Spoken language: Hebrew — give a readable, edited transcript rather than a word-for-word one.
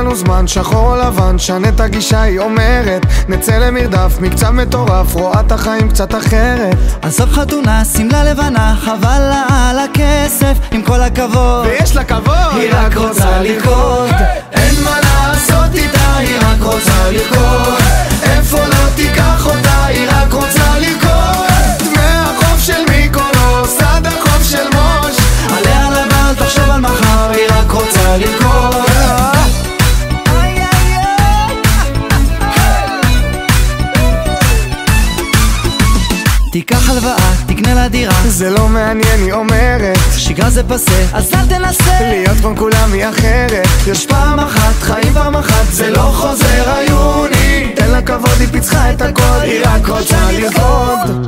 לנו זמן, שחור או לבן, שנה את הגישה, היא אומרת נצא למרדף, מקצב מטורף, רואה את החיים קצת אחרת. עזוב חתונה, שמלה לבנה, חבל לה על הכסף, עם כל הכבוד ויש לה כבוד, היא רק רוצה לרקוד, אין מה לעשות איתה, היא רק רוצה לרקוד, איפה לא תיקח אותה, היא רק רוצה לרקוד, דמי החוף של מיקונוס עד החוף של מוש, עליה לבן, תחשוב על מחר, היא רק רוצה לרקוד. תיקח הלוואה, תקנה לה דירה, זה לא מעניין, היא אומרת שגרה זה פסה, אז אל תנסה להיות כמו כולם, היא אחרת. יש פעם אחת, חיים פעם אחת, זה לא חוזר עיוני, תן לה כבוד, היא פיצחה את הכל, היא רק רוצה לרקוד.